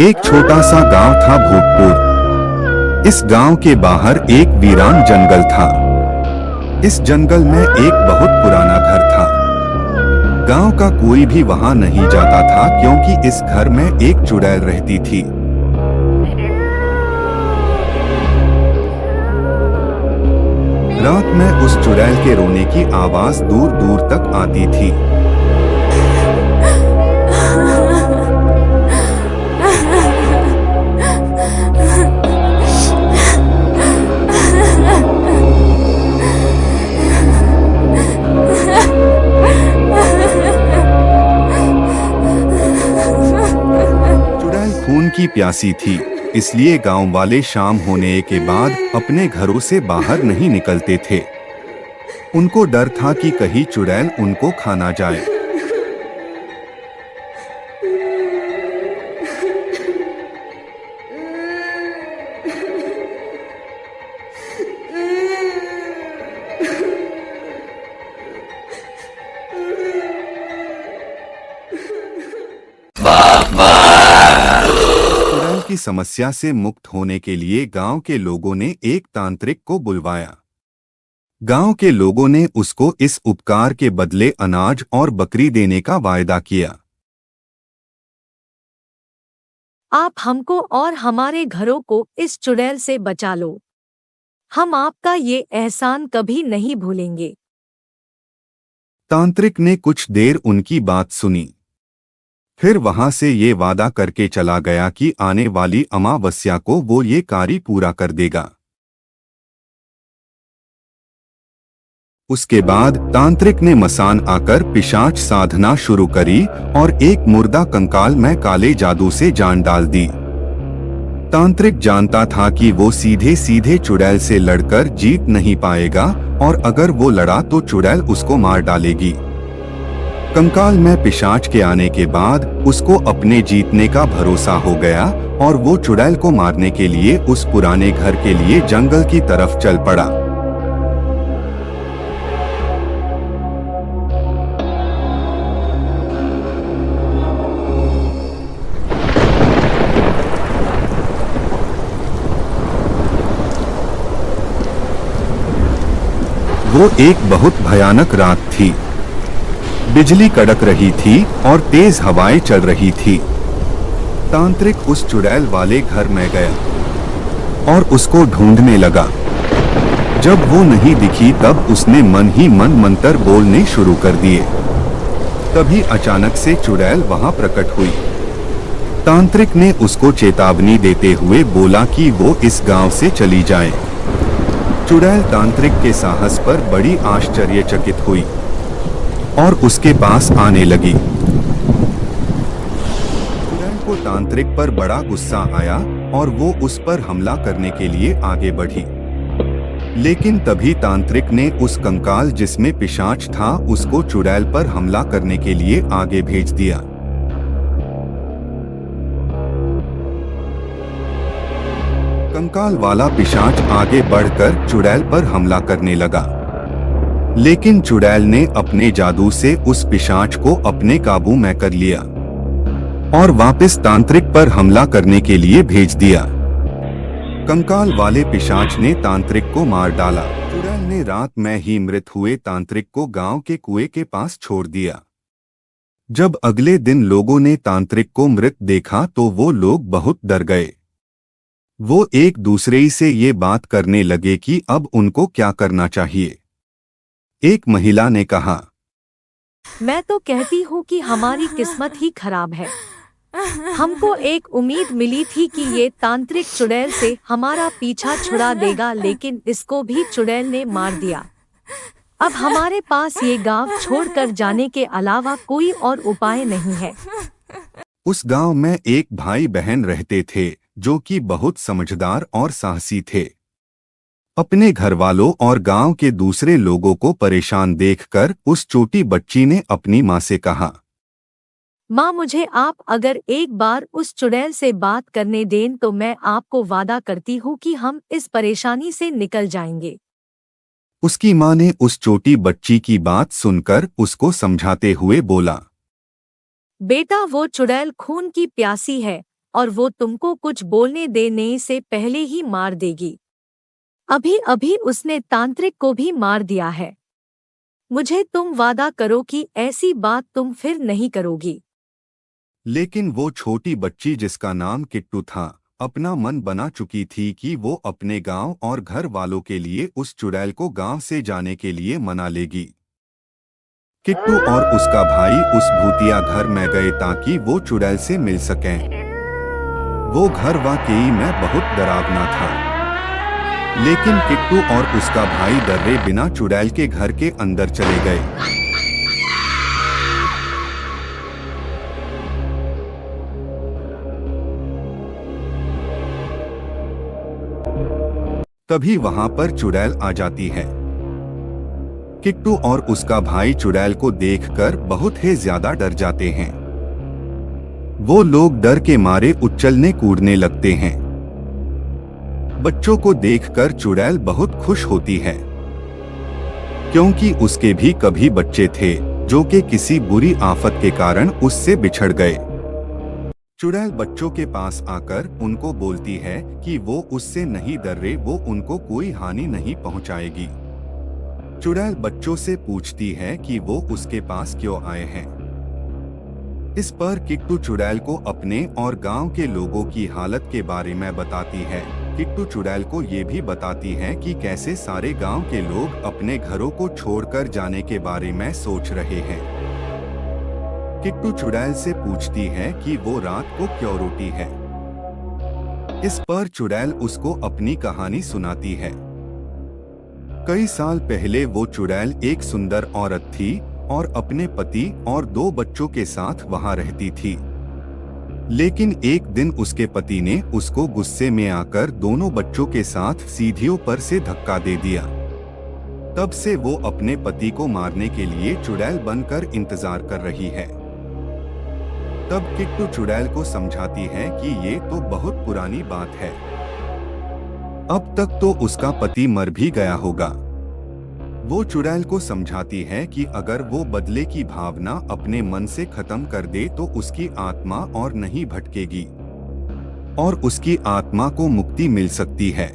एक छोटा सा गांव था भूतपुर। इस गांव के बाहर एक वीरान जंगल था। इस जंगल में एक बहुत पुराना घर था। गांव का कोई भी वहां नहीं जाता था क्योंकि इस घर में एक चुड़ैल रहती थी। रात में उस चुड़ैल के रोने की आवाज दूर दूर तक आती थी। खून की प्यासी थी, इसलिए गांव वाले शाम होने के बाद अपने घरों से बाहर नहीं निकलते थे। उनको डर था कि कहीं चुड़ैल उनको खा ना जाए। की समस्या से मुक्त होने के लिए गांव के लोगों ने एक तांत्रिक को बुलवाया। गांव के लोगों ने उसको इस उपकार के बदले अनाज और बकरी देने का वायदा किया। आप हमको और हमारे घरों को इस चुड़ैल से बचा लो। हम आपका ये एहसान कभी नहीं भूलेंगे। तांत्रिक ने कुछ देर उनकी बात सुनी, फिर वहां से ये वादा करके चला गया कि आने वाली अमावस्या को वो ये कार्य पूरा कर देगा। उसके बाद तांत्रिक ने मसान आकर पिशाच साधना शुरू करी और एक मुर्दा कंकाल में काले जादू से जान डाल दी। तांत्रिक जानता था कि वो सीधे सीधे चुड़ैल से लड़कर जीत नहीं पाएगा और अगर वो लड़ा तो चुड़ैल उसको मार डालेगी। कंकाल में पिशाच के आने के बाद उसको अपने जीतने का भरोसा हो गया और वो चुड़ैल को मारने के लिए उस पुराने घर के लिए जंगल की तरफ चल पड़ा। वो एक बहुत भयानक रात थी। बिजली कड़क रही थी और तेज हवाएं चल रही थी। तांत्रिक उस चुड़ैल वाले घर में गया और उसको ढूंढने लगा। जब वो नहीं दिखी तब उसने मन ही मन मंत्र बोलने शुरू कर दिए। तभी अचानक से चुड़ैल वहां प्रकट हुई। तांत्रिक ने उसको चेतावनी देते हुए बोला कि वो इस गांव से चली जाए। चुड़ैल तांत्रिक के साहस पर बड़ी आश्चर्यचकित हुई और उसके पास आने लगी। चुड़ैल को तांत्रिक पर बड़ा गुस्सा आया और वो उस पर हमला करने के लिए आगे बढ़ी। लेकिन तभी तांत्रिक ने उस कंकाल जिसमें पिशाच था उसको चुड़ैल पर हमला करने के लिए आगे भेज दिया। कंकाल वाला पिशाच आगे बढ़कर चुड़ैल पर हमला करने लगा, लेकिन चुड़ैल ने अपने जादू से उस पिशाच को अपने काबू में कर लिया और वापस तांत्रिक पर हमला करने के लिए भेज दिया। कंकाल वाले पिशाच ने तांत्रिक को मार डाला। चुड़ैल ने रात में ही मृत हुए तांत्रिक को गांव के कुएं के पास छोड़ दिया। जब अगले दिन लोगों ने तांत्रिक को मृत देखा तो वो लोग बहुत डर गए। वो एक दूसरे से ये बात करने लगे कि अब उनको क्या करना चाहिए। एक महिला ने कहा, मैं तो कहती हूँ कि हमारी किस्मत ही खराब है। हमको एक उम्मीद मिली थी कि ये तांत्रिक चुड़ैल से हमारा पीछा छुड़ा देगा, लेकिन इसको भी चुड़ैल ने मार दिया। अब हमारे पास ये गांव छोड़कर जाने के अलावा कोई और उपाय नहीं है। उस गांव में एक भाई बहन रहते थे जो कि बहुत समझदार और साहसी थे। अपने घर वालों और गांव के दूसरे लोगों को परेशान देखकर उस छोटी बच्ची ने अपनी माँ से कहा, माँ, मुझे आप अगर एक बार उस चुड़ैल से बात करने दें तो मैं आपको वादा करती हूँ कि हम इस परेशानी से निकल जाएंगे। उसकी माँ ने उस छोटी बच्ची की बात सुनकर उसको समझाते हुए बोला, बेटा, वो चुड़ैल खून की प्यासी है, और वो तुमको कुछ बोलने देने से पहले ही मार देगी। अभी अभी उसने तांत्रिक को भी मार दिया है। मुझे तुम वादा करो कि ऐसी बात तुम फिर नहीं करोगी। लेकिन वो छोटी बच्ची जिसका नाम किट्टू था, अपना मन बना चुकी थी कि वो अपने गांव और घर वालों के लिए उस चुड़ैल को गांव से जाने के लिए मना लेगी। किट्टू और उसका भाई उस भूतिया घर में गए ताकि वो चुड़ैल से मिल सकें। वो घर वाकई में बहुत डरावना था, लेकिन किट्टू और उसका भाई डरे बिना चुड़ैल के घर के अंदर चले गए। तभी वहां पर चुड़ैल आ जाती है। किट्टू और उसका भाई चुड़ैल को देखकर बहुत ही ज्यादा डर जाते हैं। वो लोग डर के मारे उछलने कूदने लगते हैं। बच्चों को देखकर चुड़ैल बहुत खुश होती है, क्योंकि उसके भी कभी बच्चे थे जो कि किसी बुरी आफत के कारण उससे बिछड़ गए। चुड़ैल बच्चों के पास आकर उनको बोलती है कि वो उससे नहीं डर रहे, वो उनको कोई हानि नहीं पहुंचाएगी। चुड़ैल बच्चों से पूछती है कि वो उसके पास क्यों आए हैं। इस पर किट्टू चुड़ैल को अपने और गांव के लोगों की हालत के बारे में बताती है। किट्टू चुड़ैल को ये भी बताती है कि कैसे सारे गांव के लोग अपने घरों को छोड़कर जाने के बारे में सोच रहे हैं। किट्टू चुड़ैल से पूछती है कि वो रात को क्यों रोती है। इस पर चुड़ैल उसको अपनी कहानी सुनाती है। कई साल पहले वो चुड़ैल एक सुंदर औरत थी और अपने पति और 2 बच्चों के साथ वहां रहती थी। लेकिन एक दिन उसके पति ने उसको गुस्से में आकर दोनों बच्चों के साथ सीढ़ियों पर से धक्का दे दिया। तब से वो अपने पति को मारने के लिए चुड़ैल बनकर इंतजार कर रही है। तब किट्टू चुड़ैल को समझाती है कि ये तो बहुत पुरानी बात है, अब तक तो उसका पति मर भी गया होगा। वो चुड़ैल को समझाती है कि अगर वो बदले की भावना अपने मन से खत्म कर दे तो उसकी आत्मा और नहीं भटकेगी और उसकी आत्मा को मुक्ति मिल सकती है।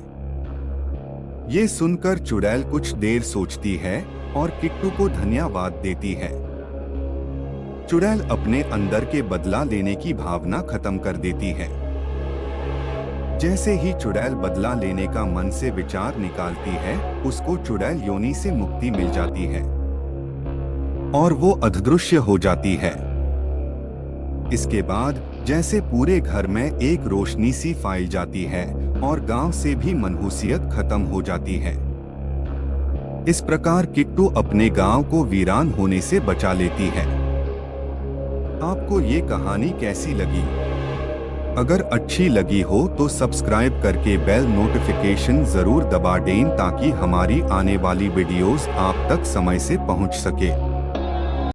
ये सुनकर चुड़ैल कुछ देर सोचती है और किट्टू को धन्यवाद देती है। चुड़ैल अपने अंदर के बदला लेने की भावना खत्म कर देती है। जैसे ही चुड़ैल बदला लेने का मन से विचार निकालती है, उसको चुड़ैल योनि से मुक्ति मिल जाती है और वो अदृश्य हो जाती है। इसके बाद जैसे पूरे घर में एक रोशनी सी फैल जाती है और गांव से भी मनहूसियत खत्म हो जाती है। इस प्रकार किट्टू अपने गांव को वीरान होने से बचा लेती है। आपको ये कहानी कैसी लगी? अगर अच्छी लगी हो तो सब्सक्राइब करके बेल नोटिफिकेशन जरूर दबा दें ताकि हमारी आने वाली वीडियोस आप तक समय से पहुंच सके।